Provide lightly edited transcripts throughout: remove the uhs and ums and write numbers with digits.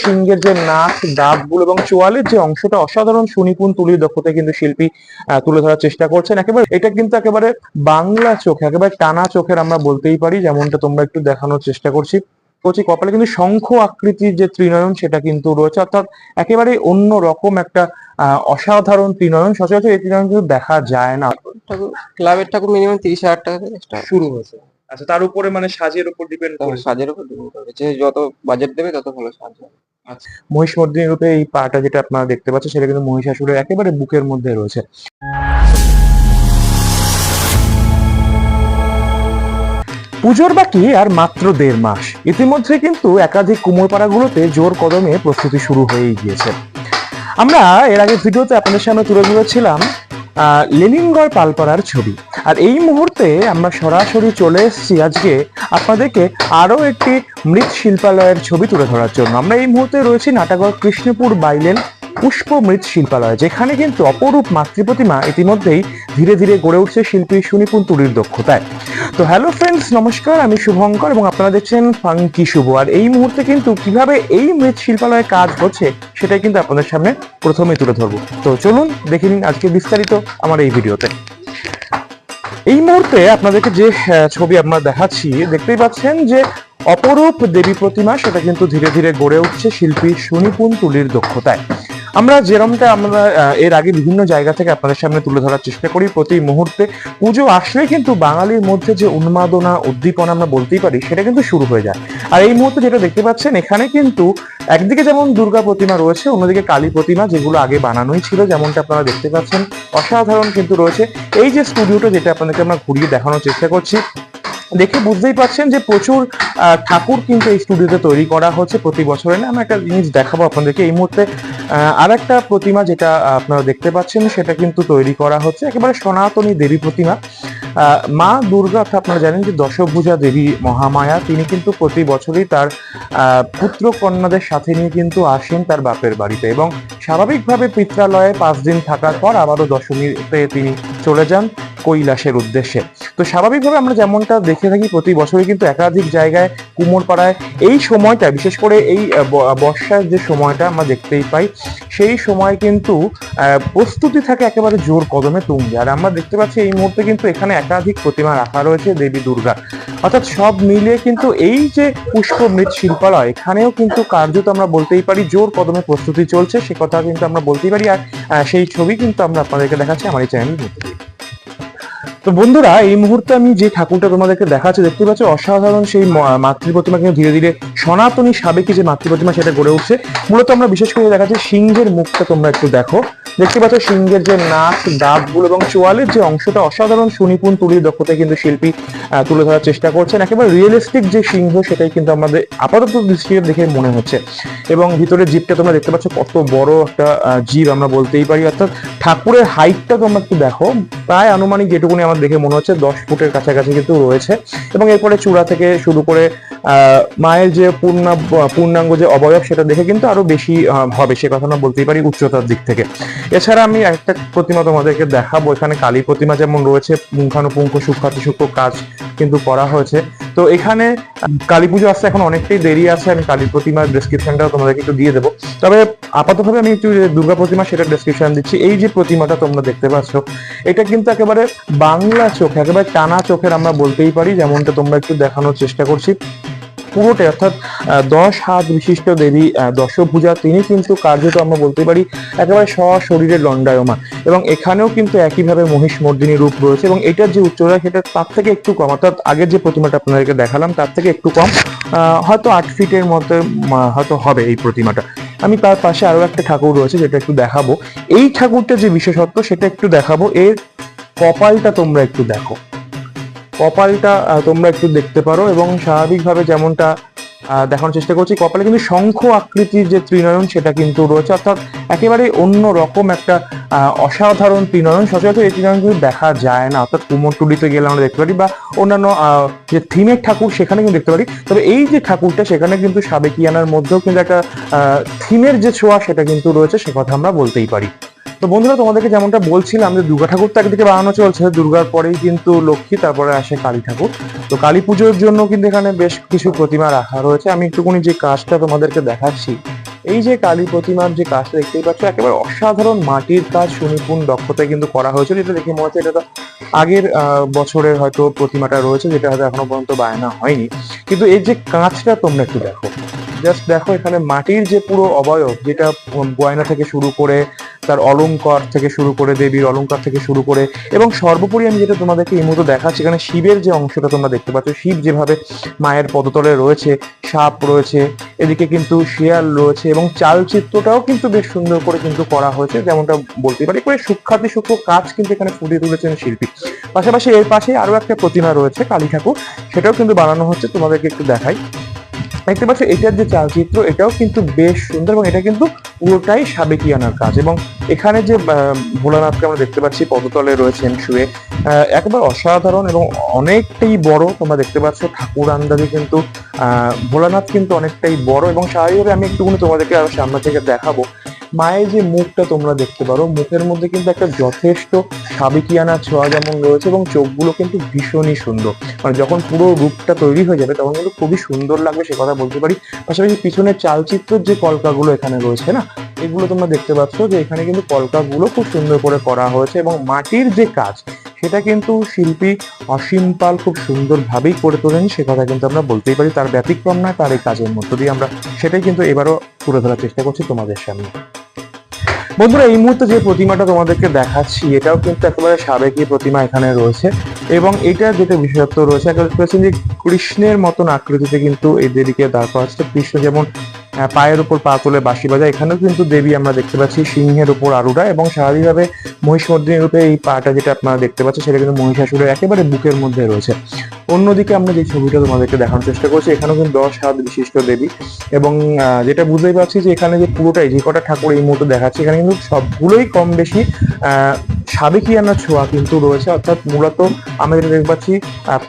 সিংহের যে নাক, দাঁতগুলো এবং চোয়ালের যে অংশটা অসাধারণ সুনিপুণ তুলির দক্ষতায় কিন্তু শিল্পী তুলে ধরার চেষ্টা করছেন। একেবারে এটা কিন্তু একেবারে বাংলা চোখ, একেবারে টানা চোখের আমরা বলতেই পারি, যেমনটা তোমরা একটু দেখানোর চেষ্টা করছি। কপালে কিন্তু শঙ্খ আকৃতির যে ত্রিনয়ন সেটা কিন্তু রয়েছে, অর্থাৎ একেবারে অন্য রকম একটা অসাধারণ ত্রিনয়ন। সচরাচর এই ত্রিনয়ন কিন্তু দেখা যায় না। ক্লাবের ঠাকুর মিনিমাম 30,000 টাকা থেকে শুরু হয়েছে। আচ্ছা, তার উপরে মানে সাজের উপর ডিপেন্ড করে? সাজের উপর ডিপেন্ড করবে, যে যত বাজেট দেবে তত ভালো সাজ হবে। আচ্ছা, মহিষমর্দিনী রূপে এই পাটা যেটা আপনারা দেখতে পাচ্ছেন সেটা কিন্তু মহিষাসুরের একেবারে বুকের মধ্যে রয়েছে। পুজোর বাকি আর মাত্র 1.5 মাস। ইতিমধ্যে কিন্তু একাধিক কুমোরপাড়াগুলোতে জোর কদমে প্রস্তুতি শুরু হয়েই গিয়েছে। আমরা এর আগে ভিডিওতে আপনাদের সামনে তুলে ধরেছিলাম লেনিনগড় পালপাড়ার ছবি, আর এই মুহূর্তে আমরা সরাসরি চলে এসেছি আজকে আপনাদেরকে আরো একটি মৃৎ শিল্পালয়ের ছবি তুলে ধরার জন্য। আমরা এই মুহূর্তে রয়েছি নাটাগড় কৃষ্ণপুর বাইলেন পুষ্প মৃৎ শিল্পালয়, যেখানে কিন্তু অপরূপ মাতৃপ্রতিমা ইতিমধ্যেই ধীরে ধীরে গড়ে উঠছে শিল্পী সুনিপুণ তুলির দক্ষতায়। তো হ্যালো ফ্রেন্ডস, নমস্কার, আমি শুভঙ্কর এবং আপনারা দেখছেন ফাঙ্কি শুভ। আর এই মুহূর্তে কিন্তু কিভাবে এই মৃৎ শিল্পালয়ে কাজ হচ্ছে সেটাই কিন্তু আপনাদের সামনে প্রথমে তুলে ধরবো। তো চলুন দেখে নিন আজকে বিস্তারিত আমার এই ভিডিওতে। এই মুহূর্তে আপনাদেরকে যে ছবি আমরা দেখাচ্ছি, দেখতেই পাচ্ছেন যে অপরূপ দেবী প্রতিমা সেটা কিন্তু ধীরে ধীরে গড়ে উঠছে শিল্পী সুনিপুণ তুলির দক্ষতায়। আমরা যেরকমটা আমরা এর আগে বিভিন্ন জায়গা থেকে আপনাদের সামনে তুলে ধরার চেষ্টা করি, প্রতি মুহূর্তে পুজো আসলে কিন্তু বাঙালির মধ্যে যে উন্মাদনা উদ্দীপনা আমরা বলতেই পারি সেটা কিন্তু শুরু হয়ে যায়। আর এই মুহূর্তে যেটা দেখতে পাচ্ছেন, এখানে কিন্তু একদিকে যেমন দুর্গা প্রতিমা রয়েছে, অন্যদিকে কালী প্রতিমা, যেগুলো আগে বানানোই ছিল, যেমনটা আপনারা দেখতে পাচ্ছেন অসাধারণ কিন্তু রয়েছে। এই যে স্টুডিওটা যেটা আপনাদেরকে আমরা ঘুরিয়ে দেখানোর চেষ্টা করছি, দেখে বুঝতেই পারছেন যে প্রচুর ঠাকুর কিন্তু এই স্টুডিওতে তৈরি করা হচ্ছে প্রতি বছরে। না, আমি একটা জিনিস দেখাবো আপনাদেরকে। এই মুহূর্তে আর একটা প্রতিমা যেটা আপনারা দেখতে পাচ্ছেন সেটা কিন্তু তৈরি করা হচ্ছে, একেবারে সনাতনী দেবী প্রতিমা। মা দুর্গা, অর্থাৎ আপনারা জানেন যে দশভুজা দেবী মহামায়া, তিনি কিন্তু প্রতি বছরই তার পুত্র কন্যাদের সাথে নিয়ে কিন্তু আসেন তার বাপের বাড়িতে, এবং স্বাভাবিকভাবে পিত্রালয়ে 5 দিন থাকার পর আবারও দশমীতে তিনি চলে যান কৈলাসের উদ্দেশ্যে। তো স্বাভাবিকভাবে আমরা যেমনটা দেখে থাকি প্রতি বছরই কিন্তু একাধিক জায়গায় কুমোরপাড়ায় এই সময়টা, বিশেষ করে এই বর্ষার যে সময়টা আমরা দেখতেই পাই, সেই সময় কিন্তু প্রস্তুতি থাকে একেবারে জোর কদমে তুঙ্গে। আর আমরা দেখতে পাচ্ছি এই মুহূর্তে কিন্তু এখানে একাধিক প্রতিমা রাখা রয়েছে দেবী দুর্গা, অর্থাৎ সব মিলিয়ে কিন্তু এই যে পুষ্প মৃৎ শিল্পালয়, এখানেও কিন্তু কার্যত আমরা বলতেই পারি জোর কদমে প্রস্তুতি চলছে, সে কথা কিন্তু আমরা বলতেই পারি। আর সেই ছবি কিন্তু আমরা আপনাদেরকে দেখাচ্ছি আমার এই চ্যানেলের মধ্যে। তো বন্ধুরা, এই মুহূর্তে আমি যে ঠাকুরটা তোমাদেরকে দেখাচ্ছি, দেখতে পাচ্ছ অসাধারণ সেই মাতৃ প্রতিমা কিন্তু ধীরে ধীরে সনাতনী সাবেকি যে মাতৃ প্রতিমা সেটা গড়ে উঠছে। মূলত আমরা বিশেষ করে দেখাচ্ছি সিংহের মুখটা, তোমরা একটু দেখো। দেখতে পাচ্ছ সিংহের যে নাক, দাঁতগুলো এবং চোয়ালের যে অংশটা অসাধারণ সুনিপুণ তুলির দক্ষতায় কিন্তু শিল্পী তুলে ধরার চেষ্টা করছেন। একেবারে রিয়েলিস্টিক যে সিংহ সেটাই কিন্তু আমাদের আপাতত দৃষ্টিতে দেখে মনে হচ্ছে। এবং ভিতরের জিভটা তোমরা দেখতে পাচ্ছ কত বড় একটা জিভ আমরা বলতেই পারি। অর্থাৎ ঠাকুরের হাইটটা তোমরা একটু দেখো, প্রায় আনুমানিক যেটুকুনি আমার দেখে মনে হচ্ছে 10 ফুটের কাছাকাছি কিন্তু রয়েছে। এবং এরপরে চূড়া থেকে শুরু করে মায়ের যে পূর্ণাঙ্গ যে অবয়ব সেটা দেখে কিন্তু আরো বেশি হবে, সে কথা আমরা বলতেই পারি উচ্চতার দিক থেকে। এছাড়া আমি একটা প্রতিমা তোমাদেরকে দেখাবো। এখানে কালী প্রতিমা যেমন রয়েছে, পুঙ্খানুপুঙ্খ সূক্ষ্ম কাজ কিন্তু করা হয়েছে। তো এখানে কালী পুজো আসতে এখন অনেকটাই দেরি আছে, আমি কালী প্রতিমার ডেসক্রিপশনটা তোমাদেরকে একটু দিয়ে দেবো। তবে আপাতভাবে আমি একটু দুর্গা প্রতিমা সেটা ডেসক্রিপশন দিচ্ছি। এই যে প্রতিমাটা তোমরা দেখতে পাচ্ছ, এটা কিন্তু একেবারে বাংলা চোখ, একেবারে টানা চোখের আমরা বলতেই পারি, যেমনটা তোমরা একটু দেখানোর চেষ্টা করছি। পুরোটাই, অর্থাৎ 10 হাত বিশিষ্ট দেবী দশভুজা, তিনি কিন্তু কার্যত আমরা বলতে পারি একেবারে সশরীরে দণ্ডায়মান। এবং এখানেও কিন্তু একইভাবে মহিষমর্দিনী রূপ রয়েছে, এবং এটার যে উচ্চতা সেটা তার থেকে একটু কম, অর্থাৎ আগের যে প্রতিমাটা আপনাদেরকে দেখালাম তার থেকে একটু কম, হয়তো 8 ফিটের মতো হয়তো হবে এই প্রতিমাটা। আমি তার পাশে আরো একটা ঠাকুর রয়েছে যেটা একটু দেখাবো। এই ঠাকুরটা যে বিশেষত্ব সেটা একটু দেখাবো। এর কপালটা তোমরা একটু দেখো, কপালটা তোমরা একটু দেখতে পারো, এবং স্বাভাবিকভাবে যেমনটা দেখানোর চেষ্টা করছি, কপালে কিন্তু শঙ্খ আকৃতির যে ত্রিনয়ন সেটা কিন্তু রয়েছে, অর্থাৎ একেবারে অন্য রকম একটা অসাধারণ ত্রিনয়ন। সচরাচর এই ত্রিনয়ন কিন্তু দেখা যায় না, অর্থাৎ কুমোরটুলিতে গেলে আমরা দেখতে পারি, বা অন্যান্য যে থিমের ঠাকুর সেখানে কিন্তু দেখতে পারি। তবে এই যে ঠাকুরটা সেখানে কিন্তু সাবেকিয়ানার মধ্যেও কিন্তু একটা থিমের যে ছোঁয়া সেটা কিন্তু রয়েছে, সে কথা আমরা বলতেই পারি। তো বন্ধুরা, তোমাদেরকে যেমনটা বলছিলাম যে দুর্গা ঠাকুর তো একদিকে বানানো চলছে, দুর্গার পরেই কিন্তু লক্ষ্মী, তারপরে আসে কালী ঠাকুর। তো কালী পুজোর জন্য কিন্তু এখানে বেশ কিছু প্রতিমা রাখা রয়েছে। আমি একটুখানি যে কাজটা তোমাদেরকে দেখাচ্ছি, এই যে কালী প্রতিমার যে কাজটা দেখতেই পাচ্ছ, একেবারে অসাধারণ মাটির কাজ সুনিপুণ দক্ষতায় কিন্তু করা হয়েছিল। এটা দেখে মনে হচ্ছে এটা তো আগের বছরের হয়তো প্রতিমাটা রয়েছে, যেটা হয়তো এখনো পর্যন্ত বায়না হয়নি। কিন্তু এই যে কাঁচটা তোমরা একটু দেখো, জাস্ট দেখো এখানে মাটির যে পুরো অবয়ব, যেটা গয়না থেকে শুরু করে তার অলংকার থেকে শুরু করে, দেবীর অলংকার থেকে শুরু করে, এবং সর্বোপরি আমি যেটা তোমাদেরকে এই মুহূর্তে দেখাচ্ছি, এখানে শিবের যে অংশটা তোমরা দেখতে পাচ্ছ, শিব যেভাবে মায়ের পদতলে রয়েছে, সাপ রয়েছে, এদিকে কিন্তু শিয়াল রয়েছে, এবং চালচিত্রটাও কিন্তু বেশ সুন্দর করে কিন্তু করা হয়েছে, যেমনটা বলতে পারি করে সূক্ষ্মাতি সূক্ষ্ম কাজ কিন্তু এখানে ফুটিয়ে তুলেছেন শিল্পী। পাশাপাশি এর পাশে আরো একটা প্রতিমা রয়েছে কালী ঠাকুর, সেটাও কিন্তু বানানো হচ্ছে, তোমাদেরকে একটু দেখাই। দেখতে পাচ্ছ এটার যে চালচিত্র, এটাও কিন্তু বেশ সুন্দর, এবং এটা কিন্তু পুরোটাই সাবেকিয়ানার কাজ। এবং এখানে যে ভোলানাথকে আমরা দেখতে পাচ্ছি পদতলে রয়েছেন শুয়ে, একবার অসাধারণ এবং অনেকটাই বড়। তোমরা দেখতে পাচ্ছ ঠাকুর আন্দাজে কিন্তু ভোলানাথ কিন্তু অনেকটাই বড়, এবং স্বাভাবিকভাবে আমি একটুখানি তোমাদেরকে আরো সামনে থেকে দেখাবো। মায়ের যে মুখটা তোমরা দেখতে পারো, মুখের মধ্যে কিন্তু একটা যথেষ্ট সাবেকিয়ানা ছোঁয়া যেমন রয়েছে, এবং চোখগুলো কিন্তু ভীষণই সুন্দর। মানে যখন পুরো রূপটা তৈরি হয়ে যাবে তখন কিন্তু খুবই সুন্দর লাগবে, সে কথা বলতে পারি। পাশাপাশি পিছনের চালচিত্রের যে কলকাগুলো এখানে রয়েছে না, এগুলো তোমরা দেখতে পাচ্ছ যে এখানে কিন্তু কলকাগুলো খুব সুন্দর করে করা হয়েছে, এবং মাটির যে কাজ সেটা কিন্তু শিল্পী অসীম পাল খুব সুন্দরভাবেই করে তোলেন, সে কথা কিন্তু আমরা বলতেই পারি। তার ব্যতিক্রম নয় তার এই কাজের মধ্য দিয়ে আমরা সেটাই কিন্তু এবারও তুলে ধরার চেষ্টা করছি তোমাদের সামনে। বন্ধুরা, এই মুহূর্তে যে প্রতিমাটা তোমাদেরকে দেখাচ্ছি, এটাও কিন্তু একেবারে সাবেকি প্রতিমা এখানে রয়েছে, এবং এটা যেটা বিশেষত্ব রয়েছে, একেবারে যে কৃষ্ণের মতন আকৃতিতে কিন্তু এই দেবীকে দাঁড় করা হচ্ছে। কৃষ্ণ যেমন পায়ের উপর পা তুলে বাঁশি বাজায়, এখানেও কিন্তু দেবী আমরা দেখতে পাচ্ছি সিংহের উপর আরুঢ়া, এবং স্বাভাবিকভাবে মহিষমর্দিনী রূপে এই পাটা যেটা আপনারা দেখতে পাচ্ছেন সেটা কিন্তু মহিষাসুরের একেবারে বুকের মধ্যে রয়েছে। অন্যদিকে আমরা যে ছবিটা তোমাদেরকে দেখানোর চেষ্টা করছি, এখানেও কিন্তু 10 হাত বিশিষ্ট দেবী, এবং যেটা বুঝতেই পারছি যে এখানে যে পুরোটাই যে কটা ঠাকুর এই মুহূর্তে দেখাচ্ছে, এখানে কিন্তু সবগুলোই কম বেশি সাবেকিয়ানা ছোঁয়া কিন্তু রয়েছে। অর্থাৎ মূলত আমরা যেটা দেখতে পাচ্ছি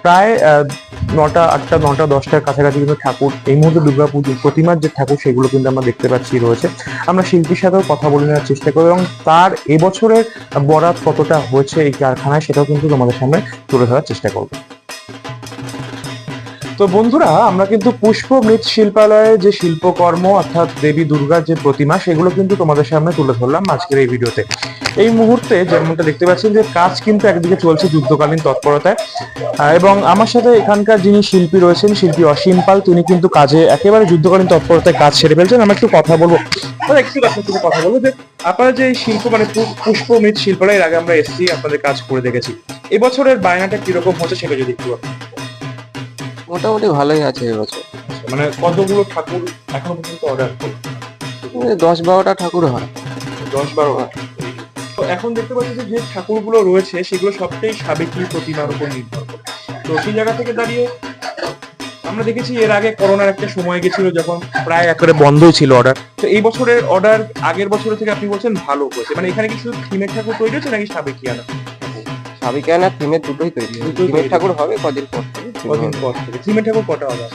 প্রায় 9টা 8টা 9টা 10টার কাছাকাছি কিন্তু ঠাকুর এই মুহূর্তে দুর্গাপুজোর প্রতিমার যে ঠাকুর সেগুলো কিন্তু আমরা দেখতে পাচ্ছি রয়েছে। আমরা শিল্পীর সাথেও কথা বলে নেওয়ার চেষ্টা করি, এবং তার এবছরের বরাত কতটা হয়েছে এই কারখানায় সেটাও কিন্তু তোমাদের সামনে তুলে ধরার চেষ্টা করবো। তো বন্ধুরা, আমরা কিন্তু পুষ্প মৃৎ শিল্পালয়ে যে শিল্পকর্ম অর্থাৎ দেবী দুর্গার যে প্রতিমা সেগুলো কিন্তু তোমাদের সামনে তুলে ধরলাম আজকের এই ভিডিওতে। এই মুহূর্তে যেমনটা দেখতে পাচ্ছেন যে কাজ কিন্তু একদিকে চলছে যুদ্ধকালীন তৎপরতায়, এবং আমার সাথে এখানকার যিনি শিল্পী রয়েছেন, শিল্পী অসীম পাল, তিনি কিন্তু কাজে একেবারে যুদ্ধকালীন তৎপরতায় কাজ সেরে ফেলছেন। আমরা একটু কথা বলবো, একটু আপনার সাথে কথা বলবো যে আপনারা যে শিল্প মানে পুষ্প মৃৎ শিল্পালয়ের আগে আমরা এসেছি, আপনাদের কাজ করে দেখেছি, এবছরের বায়নাটা কিরকম হচ্ছে সেটা যদি একটু মোটামুটি ভালোই আছে এবছর। মানে কতগুলো ঠাকুর এখনো পর্যন্ত অর্ডার করলো? 10-12টা ঠাকুর হয়। 10-12টা। তো এখন দেখতে পাচ্ছি যে ঠাকুরগুলো রয়েছে সেগুলো সবটাই সাবেকি প্রতিমার উপর নির্ভর করে। তো সেই জায়গা থেকে দাঁড়িয়ে আমরা দেখেছি এর আগে করোনার একটা সময় গেছিল যখন প্রায় একেবারে বন্ধই ছিল অর্ডার। তো এই বছরের অর্ডার আগের বছরের থেকে আপনি বলছেন ভালো হয়েছে, মানে এখানে কি শুধু থিমের ঠাকুর তৈরি হচ্ছে নাকি সাবেকিয়ানা? সাবেকিয়ানা থিমের দুটোই তৈরি হয়। থিমের ঠাকুর হবে কদিন পর থেকে। কদিন পর থেকে থিমের ঠাকুর কটা অর্ডার?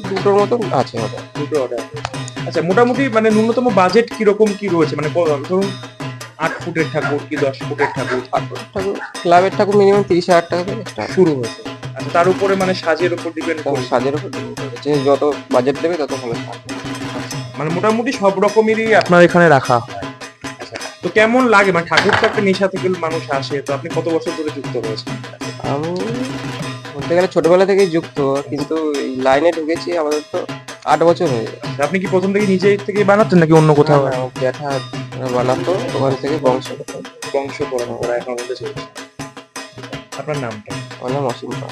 দুটোর মতন আছে অর্ডার। দুটো অর্ডার। আচ্ছা, মোটামুটি মানে ন্যূনতম বাজেট কিরকম কি রয়েছে? মানে ধরুন 8 ফুটের ঠাকুর কি 10 ফুটের ঠাকুর? 8 ফুটের ঠাকুর, ক্লাবের ঠাকুর মিনিমাম 30,000 টাকা থেকে শুরু হয়েছে। আচ্ছা, তার উপরে মানে সাজের উপর ডিপেন্ড করে? সাজের উপর যে যত বাজেট দেবে তত ভালো। মানে মোটামুটি সব রকমেরই আপনার এখানে রাখা হয়। আচ্ছা, তো কেমন লাগে? মানে ঠাকুর তো একটা নেশা থেকে মানুষ আসে, তো আপনি কত বছর ধরে যুক্ত রয়েছেন? আমি বলতে গেলে ছোটবেলা থেকেই যুক্ত, কিন্তু এই লাইনে ঢুকেছি আমাদের তো 8 বছর হয়ে গেছে। আপনি কি প্রথম থেকে নিজে থেকে বানাতেন নাকি অন্য কোথাও? জ্যাঠা বানাতো, ওখান থেকে বংশ পরম্পরা এখন আমাদের চলছে। আপনার নামটা? আমার নাম অসীম পাল।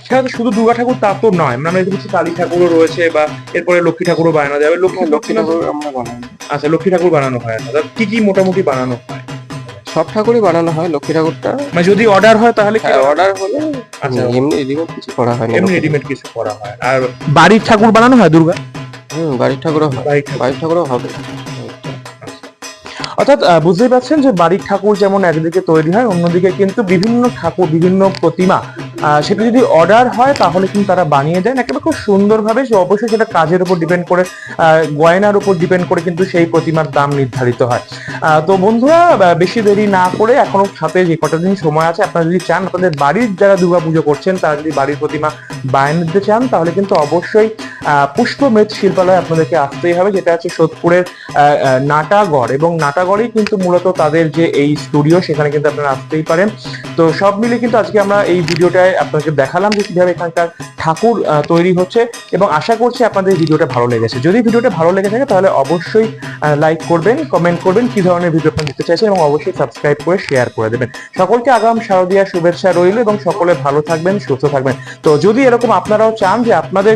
সেটা তো শুধু দুর্গা ঠাকুর তা তো নয়, আমরা দেখছি কালী ঠাকুরও রয়েছে, বা এরপরে লক্ষ্মী ঠাকুরও বানানো যাবে। লক্ষ্মী ঠাকুর আমরা বানাই। আচ্ছা, লক্ষ্মী ঠাকুর বানানো হয় না? কি কি মোটামুটি বানানো হয়? সব ঠাকুরই বানানো হয়। লক্ষ্মী ঠাকুরটা মানে যদি অর্ডার হয় তাহলে কি? অর্ডার হলে আচ্ছা, এমনি রেডিমেড কিছু করা হয় না। এমনি রেডিমেড কিছু করা হয়। আর বাড়ির ঠাকুর বানানো হয় দুর্গা? বাড়ির ঠাকুরও হয়। বাড়ির ঠাকুরও হবে। অর্থাৎ বুঝতেই পারছেন যে বাড়ির ঠাকুর যেমন একদিকে তৈরি হয়, অন্যদিকে কিন্তু বিভিন্ন ঠাকুর বিভিন্ন প্রতিমা সেটা যদি অর্ডার হয় তাহলে কিন্তু তারা বানিয়ে দেন একেবারে খুব সুন্দরভাবে। অবশ্যই সেটা কাজের উপর ডিপেন্ড করে, গয়নার উপর ডিপেন্ড করে কিন্তু সেই প্রতিমার দাম নির্ধারিত হয়। তো বন্ধুরা, বেশি দেরি না করে এখনো সাথে যে কটা দিন সময় আছে, আপনারা যদি চান আপনাদের বাড়ির যারা দুর্গা পুজো করছেন তারা যদি বাড়ির প্রতিমা বানিয়ে নিতে চান তাহলে কিন্তু অবশ্যই পুষ্প মৃৎশিল্পালয় আপনাদেরকে আসতেই হবে, যেটা আছে সোদপুরের নাটাগড়, এবং নাটাগড়েই কিন্তু মূলত তাদের যে এই স্টুডিও, সেখানে কিন্তু আপনারা আসতেই পারেন। তো সব মিলে কিন্তু আজকে আমরা এই ভিডিওটায় আপনাকে দেখালাম যে কিভাবে এখানকার ঠাকুর তৈরি হচ্ছে, এবং আশা করছি আপনাদের ভিডিওটা ভালো লেগেছে। যদি ভিডিওটা ভালো লেগে থাকে তাহলে অবশ্যই লাইক করবেন, কমেন্ট করবেন কি ধরনের ভিডিও আপনি দেখতে চাইছেন, এবং অবশ্যই সাবস্ক্রাইব করে শেয়ার করে দেবেন। সকলকে আগাম শারদীয়া শুভেচ্ছা রইল, এবং সকলে ভালো থাকবেন, সুস্থ থাকবেন। তো যদি এরকম আপনারাও চান যে আপনাদের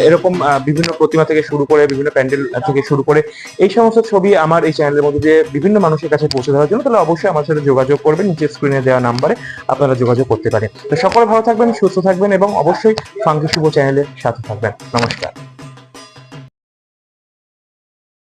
এরকম বিভিন্ন প্রতিমা থেকে শুরু করে, বিভিন্ন প্যান্ডেল থেকে শুরু করে এই সমস্ত ছবি আমার এই চ্যানেলের মধ্যে দিয়ে বিভিন্ন মানুষের কাছে পৌঁছে দেওয়ার জন্য, তাহলে অবশ্যই আমার সাথে যোগাযোগ করবেন। নিচে স্ক্রিনে দেওয়া নাম্বারে আপনারা যোগাযোগ করতে পারেন। তো সকলে ভালো থাকবেন, সুস্থ থাকবেন, এবং অবশ্যই ফাঙ্কি শুভ চ্যানেলের সাথে থাকবেন। নমস্কার।